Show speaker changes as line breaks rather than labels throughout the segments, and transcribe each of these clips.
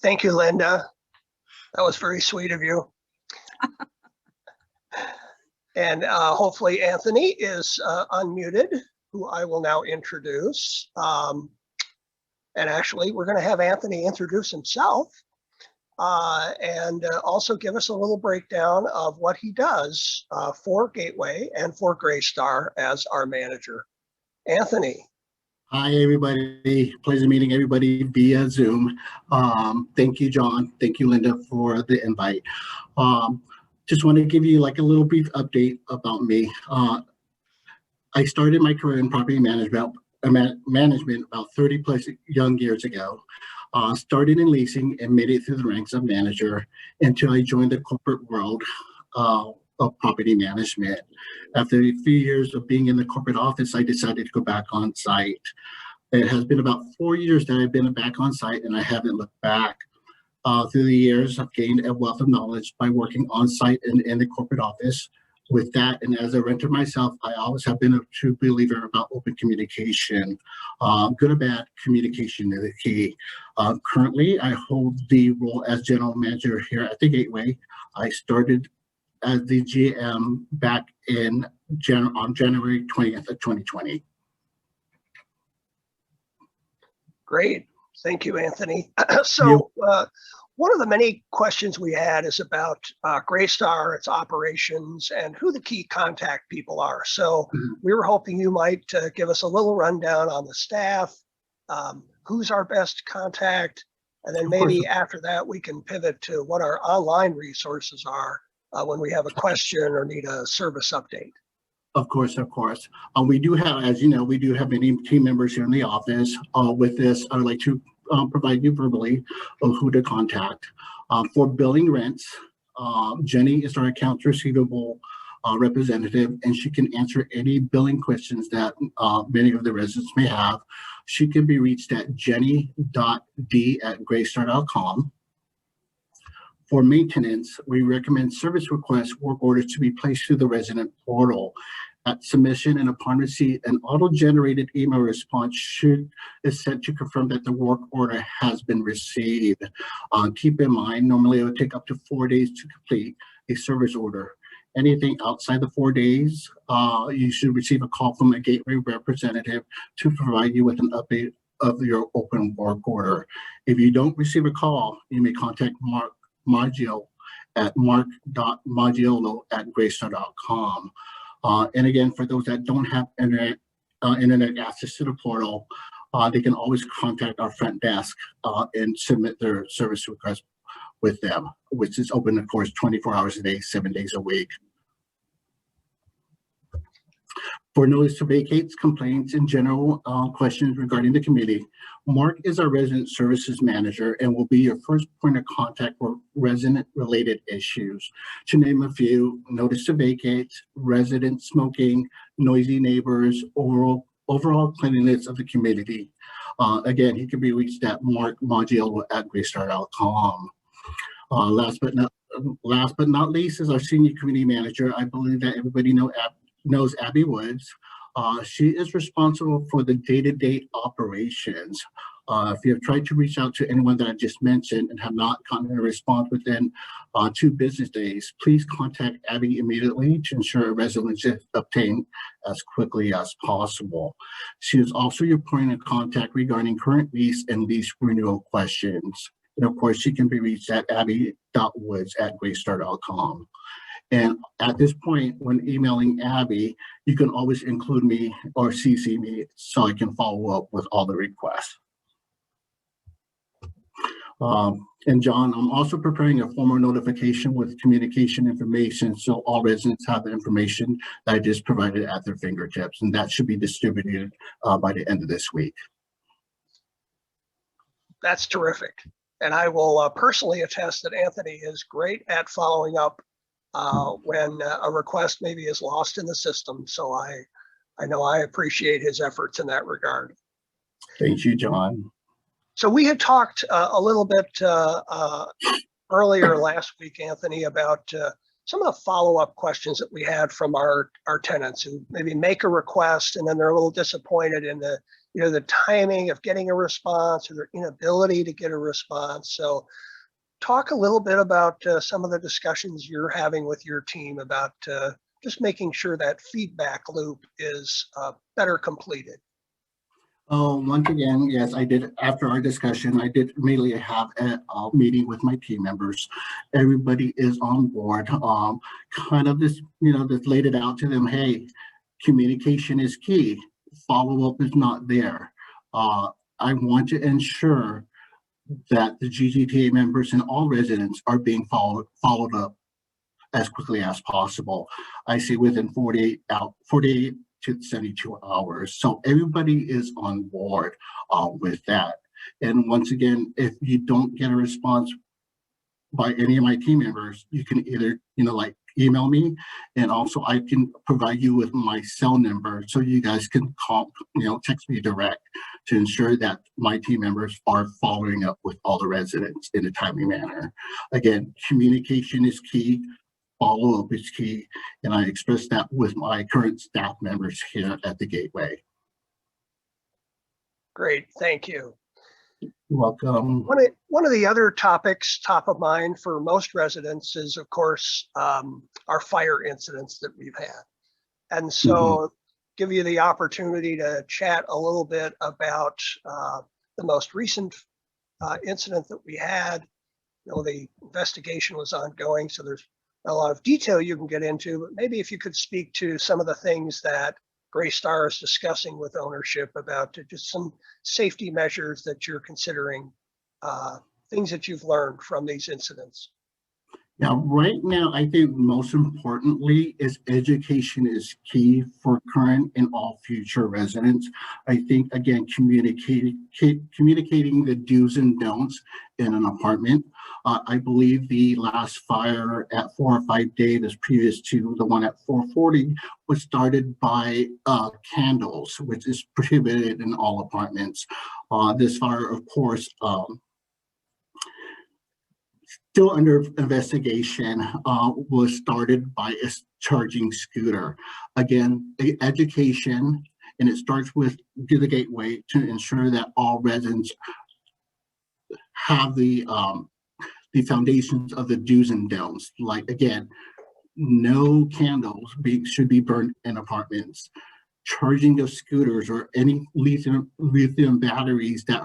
Thank you, Linda. That was very sweet of you. And hopefully Anthony is unmuted, who I will now introduce. And actually, we're going to have Anthony introduce himself and also give us a little breakdown of what he does for Gateway and for Greystar as our manager. Anthony.
Hi, everybody. Pleasure meeting everybody via Zoom. Thank you, John. Thank you, Linda, for the invite. Just want to give you like a little brief update about me. I started my career in property management about 30 plus young years ago. Started in leasing and made it through the ranks of manager until I joined the corporate world of property management. After a few years of being in the corporate office, I decided to go back on site. It has been about 4 years that I've been back on site and I haven't looked back. Through the years, I've gained a wealth of knowledge by working on site and in the corporate office. With that, and as a renter myself, I always have been a true believer about open communication. Good or bad, communication is the key. Currently, I hold the role as general manager here at the Gateway. I started as the GM back on January 20th of 2020.
Great. Thank you, Anthony. So one of the many questions we had is about Greystar, its operations, and who the key contact people are. So we were hoping you might give us a little rundown on the staff, who's our best contact, and then maybe after that we can pivot to what our online resources are when we have a question or need a service update.
Of course. We do have, as you know, we do have many team members here in the office. With this, I would like to provide you verbally of who to contact. For billing rents, Jenny is our accounts receivable representative, and she can answer any billing questions that many of the residents may have. She can be reached at jenny.d@greystar.com. For maintenance, we recommend service requests work orders to be placed through the resident portal. At submission and upon receipt, an auto-generated email response is sent to confirm that the work order has been received. Keep in mind, normally it would take up to 4 days to complete a service order. Anything outside the 4 days, you should receive a call from a Gateway representative to provide you with an update of your open work order. If you don't receive a call, you may contact Mark Maggio at mark.maggiolo@greystar.com. And again, for those that don't have internet access to the portal, they can always contact our front desk and submit their service request with them, which is open, of course, 24 hours a day, 7 days a week. For notice to vacates, complaints, and general questions regarding the committee, Mark is our resident services manager and will be your first point of contact for resident-related issues. To name a few, notice to vacate, resident smoking, noisy neighbors, overall cleanliness of the community. Again, he can be reached at markmaggio@greystar.com. Last but not least is our senior community manager. I believe that everybody knows Abby Woods. She is responsible for the day-to-day operations. If you have tried to reach out to anyone that I just mentioned and have not gotten a response within 2 business days, please contact Abby immediately to ensure a resolution is obtained as quickly as possible. She is also your point of contact regarding current lease and lease renewal questions. And of course, she can be reached at abby.woods@greystar.com. And at this point, when emailing Abby, you can always include me or CC me so I can follow up with all the requests. And John, I'm also preparing a formal notification with communication information so all residents have the information that I just provided at their fingertips, and that should be distributed by the end of this week.
That's terrific. And I will personally attest that Anthony is great at following up when a request maybe is lost in the system. So I know I appreciate his efforts in that regard.
Thank you, John.
So we had talked a little bit earlier last week, Anthony, about some of the follow-up questions that we had from our tenants who maybe make a request and then they're a little disappointed in the the timing of getting a response or their inability to get a response. So talk a little bit about some of the discussions you're having with your team about just making sure that feedback loop is better completed.
Once again, yes, I did. After our discussion, I did immediately have a meeting with my team members. Everybody is on board. Kind of just, just laid it out to them. Hey, communication is key. Follow up is not there. I want to ensure that the GGTA members and all residents are being followed up as quickly as possible. I say within 48 to 72 hours. So everybody is on board with that. And once again, if you don't get a response by any of my team members, you can either, like email me, and also I can provide you with my cell number so you guys can call, text me direct to ensure that my team members are following up with all the residents in a timely manner. Again, communication is key. Follow-up is key, and I express that with my current staff members here at the Gateway.
Great, thank you.
You're welcome.
One of the other topics top of mind for most residents is, of course, our fire incidents that we've had. And so give you the opportunity to chat a little bit about the most recent incident that we had. The investigation was ongoing, so there's a lot of detail you can get into, but maybe if you could speak to some of the things that Greystar is discussing with ownership about just some safety measures that you're considering, things that you've learned from these incidents.
Yeah, right now, I think most importantly is education is key for current and all future residents. I think, again, communicating the do's and don'ts in an apartment. I believe the last fire at 405 Davis, previous to the one at 440, was started by candles, which is prohibited in all apartments. This fire, of course, still under investigation, was started by a charging scooter. Again, education, and it starts with the Gateway to ensure that all residents have the foundations of the do's and don'ts. Like, again, no candles should be burned in apartments. Charging of scooters or any lithium batteries that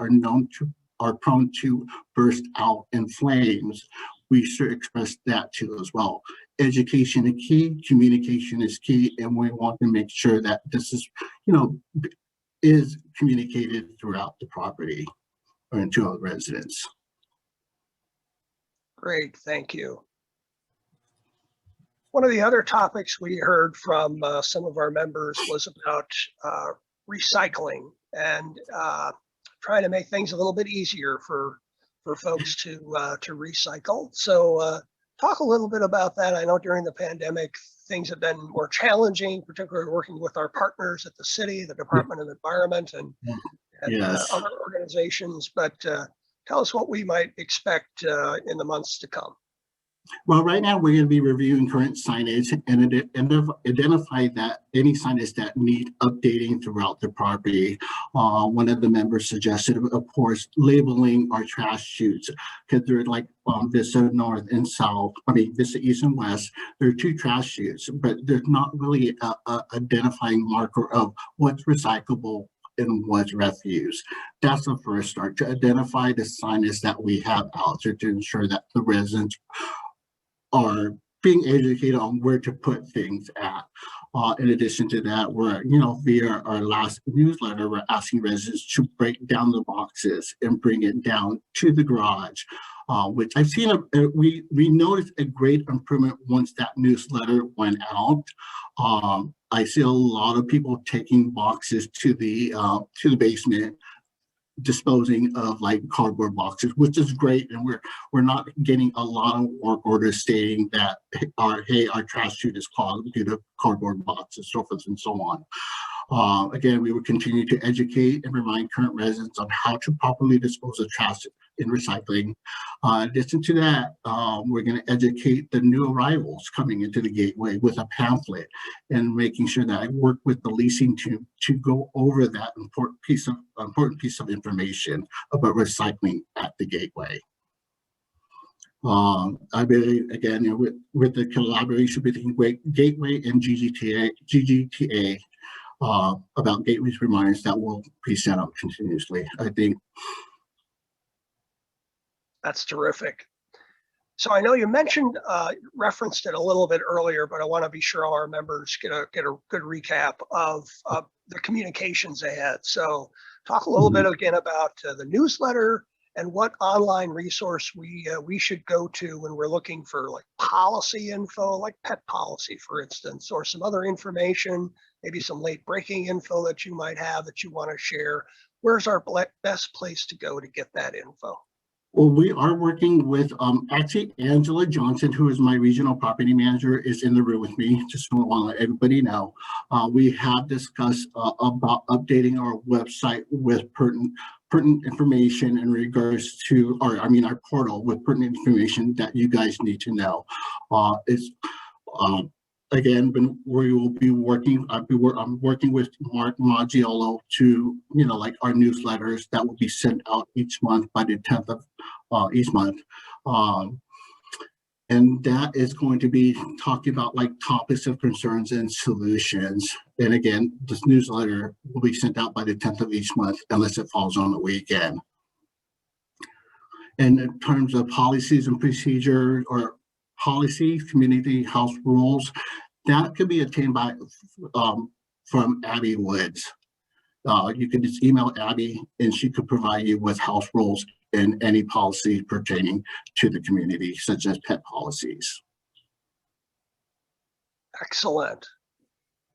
are prone to burst out in flames, we should express that too as well. Education is key, communication is key, and we want to make sure that this is communicated throughout the property or into our residents.
Great, thank you. One of the other topics we heard from some of our members was about recycling and trying to make things a little bit easier for folks to recycle. So talk a little bit about that. I know during the pandemic, things have been more challenging, particularly working with our partners at the city, the Department of Environment, and
Yes.
other organizations. But tell us what we might expect in the months to come.
Well, right now we're going to be reviewing current signage and identify that any signage that need updating throughout the property. One of the members suggested, of course, labeling our trash chutes, because they're like Vista North and South. Vista East and West. There are two trash chutes, but there's not really a identifying marker of what's recyclable and what's refuse. That's the first start, to identify the signage that we have out there to ensure that the residents are being educated on where to put things at. In addition to that, we're, via our last newsletter, we're asking residents to break down the boxes and bring it down to the garage, which I've seen, we noticed a great improvement once that newsletter went out. I see a lot of people taking boxes to the basement, disposing of like cardboard boxes, which is great, and we're not getting a lot of work orders stating that our trash chute is clogged due to cardboard boxes, so forth and so on. Again, we will continue to educate and remind current residents on how to properly dispose of trash in recycling. In addition to that, we're going to educate the new arrivals coming into the gateway with a pamphlet and making sure that I work with the leasing team to go over that important piece of information about recycling at the gateway. I believe, again, with the collaboration between Gateway and GGTA about Gateway's reminders that will be sent out continuously. I think
that's terrific. So I know you mentioned, referenced it a little bit earlier, but I want to be sure all our members get a good recap of the communications ahead. So talk a little bit again about the newsletter and what online resource we should go to when we're looking for like policy info, like pet policy, for instance, or some other information, maybe some late breaking info that you might have that you want to share. Where's our best place to go to get that info?
Well, we are working with actually Angela Johnson, who is my regional property manager, is in the room with me. Just want to let everybody know. We have discussed about updating our website with pertinent information in regards to, our portal with pertinent information that you guys need to know. Again, we will be working. I'm working with Mark Maggiolo to, like our newsletters that will be sent out each month by the 10th of each month. And that is going to be talking about like topics of concerns and solutions. And again, this newsletter will be sent out by the 10th of each month, unless it falls on the weekend. And in terms of policies and procedure or policy, community house rules, that could be obtained by from Abby Woods. You can just email Abby and she could provide you with house rules and any policy pertaining to the community, such as pet policies.
Excellent.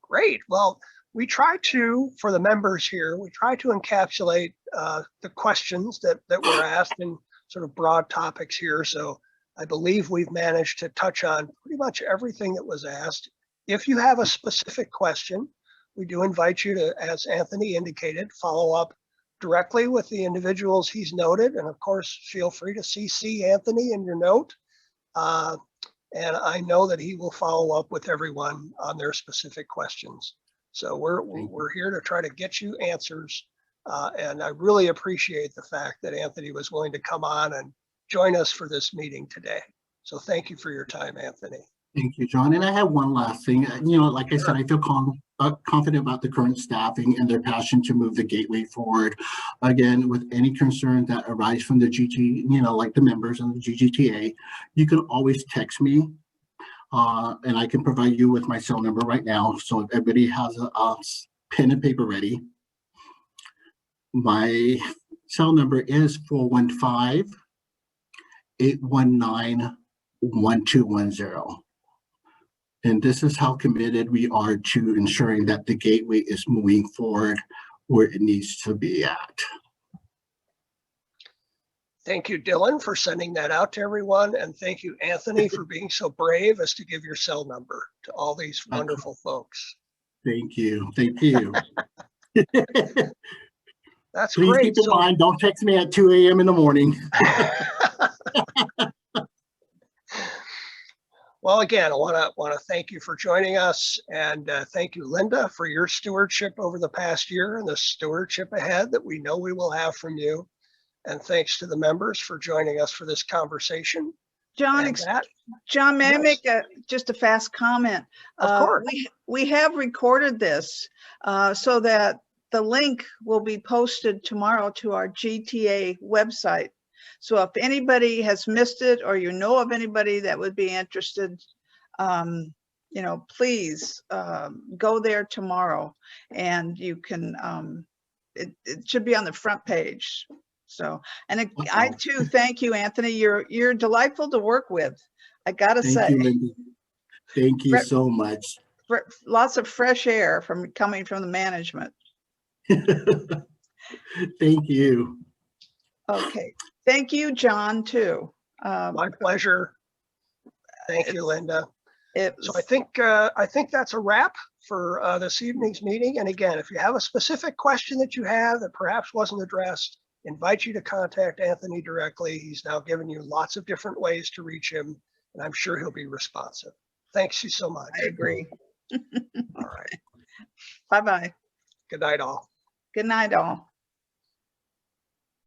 Great. Well, we try to, for the members here, we try to encapsulate the questions that were asked in sort of broad topics here. So I believe we've managed to touch on pretty much everything that was asked. If you have a specific question, we do invite you to, as Anthony indicated, follow up directly with the individuals he's noted. And of course, feel free to CC Anthony in your note. And I know that he will follow up with everyone on their specific questions. So we're here to try to get you answers. And I really appreciate the fact that Anthony was willing to come on and join us for this meeting today. So thank you for your time, Anthony.
Thank you, John. And I have one last thing. Like I said, I feel confident about the current staffing and their passion to move the gateway forward. Again, with any concern that arise from the like the members of the GGTA, you can always text me. And I can provide you with my cell number right now. So if everybody has a pen and paper ready, my cell number is 415-819-1210. And this is how committed we are to ensuring that the gateway is moving forward where it needs to be at.
Thank you, Dylan, for sending that out to everyone. And thank you, Anthony, for being so brave as to give your cell number to all these wonderful folks.
Thank you. Thank you.
That's
Please
great.
Keep in mind, don't text me at 2 a.m. in the morning.
Well, again, I want to thank you for joining us, and thank you, Linda, for your stewardship over the past year and the stewardship ahead that we know we will have from you. And thanks to the members for joining us for this conversation.
John, John, may I make just a fast comment?
Of course.
We have recorded this so that the link will be posted tomorrow to our GTA website. So if anybody has missed it, or you know of anybody that would be interested, please go there tomorrow, and you can. It should be on the front page. So, and I too thank you, Anthony. You're delightful to work with. I gotta say.
Thank you, Lindy. Thank you so much.
Lots of fresh air coming from the management.
Thank you.
Okay. Thank you, John, too.
My pleasure. Thank you, Linda. So I think that's a wrap for this evening's meeting. And again, if you have a specific question that you have that perhaps wasn't addressed, invite you to contact Anthony directly. He's now given you lots of different ways to reach him, and I'm sure he'll be responsive. Thanks you so much.
I agree.
All right.
Bye-bye.
Good night, all.
Good night, all.